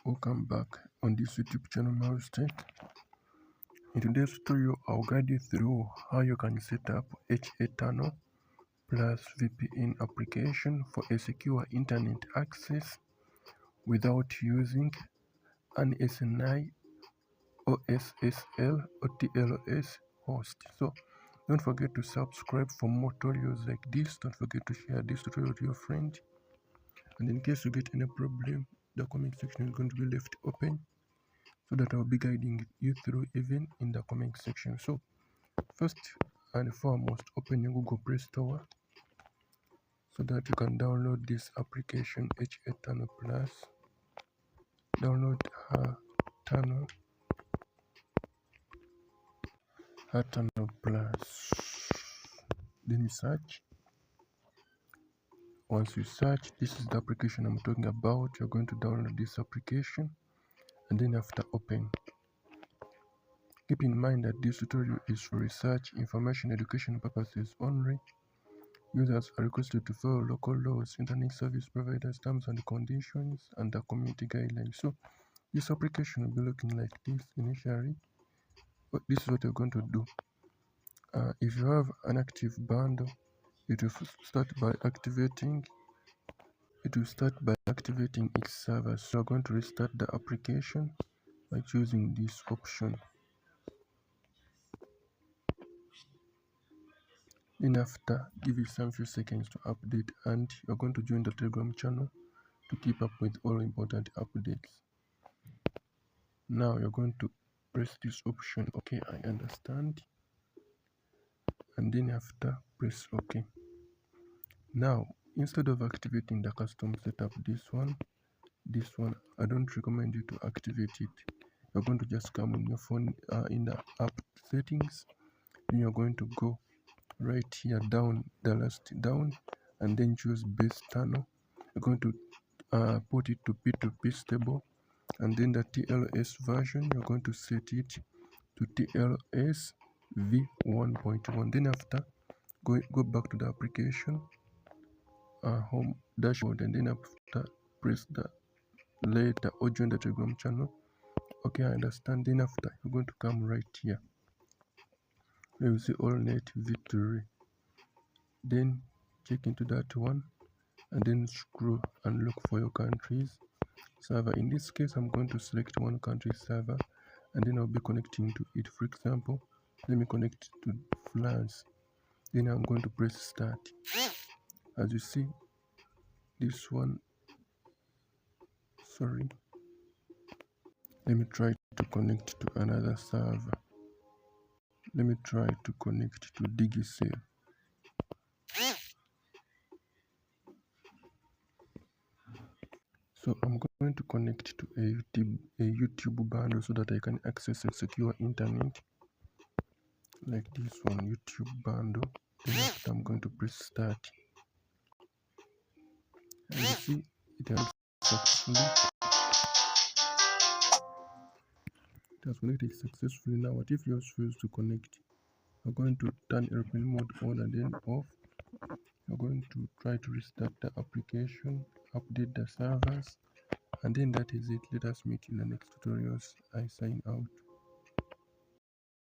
Welcome back on this YouTube channel, Mouse Tech. In today's tutorial, I'll guide you through how you can set up HA Tunnel Plus VPN application for a secure internet access without using an SNI or SSL or TLS host. So don't forget to subscribe for more tutorials like this. Don't forget to share this tutorial to your friend. And in case you get any problem, the comment section is going to be left open so that I'll be guiding you through even in the comment section. So first and foremost, open your Google Play Store so that you can download this application HA Tunnel Plus. Download HA Tunnel Plus. Then you search. Once you search, this is the application I'm talking about. You're going to download this application and then after open. Keep in mind that this tutorial is for research, information, education purposes only. Users are requested to follow local laws, internet service providers, terms and conditions, and the community guidelines. So this application will be looking like this initially. But this is what you're going to do. If you have an active bundle, it will start by activating its server. So you're going to restart the application by choosing this option. Then after, give it some few seconds to update, and you're going to join the Telegram channel to keep up with all important updates. Now you're going to press this option, okay, I understand, and then after press OK. Now instead of activating the custom setup, this one I don't recommend you to activate it. You're going to just come on your phone in the app settings, then you're going to go right here down, the last down, and then choose base tunnel. You're going to put it to P2P stable, and then the TLS version you're going to set it to TLS v1.1. then after go back to the application home dashboard, and then after press the later or join the Telegram channel. Okay, I understand. Then after you're going to come right here where you see all net victory, then check into that one and then scroll and look for your country's server. In this case, I'm going to select one country's server and then I'll be connecting to it. For example, let me connect to France. Then I'm going to press start. As you see, this one, sorry, let me try to connect to another server. Let me try to connect to Digicel. So I'm going to connect to a YouTube bundle so that I can access a secure internet like this one, YouTube bundle. Then after I'm going to press start. And you see it has successfully. It has connected successfully. Now what if yours fails to connect? You're going to turn airplane mode on and then off. You're going to try to restart the application, update the servers, and then that is it. Let us meet in the next tutorials. I sign out.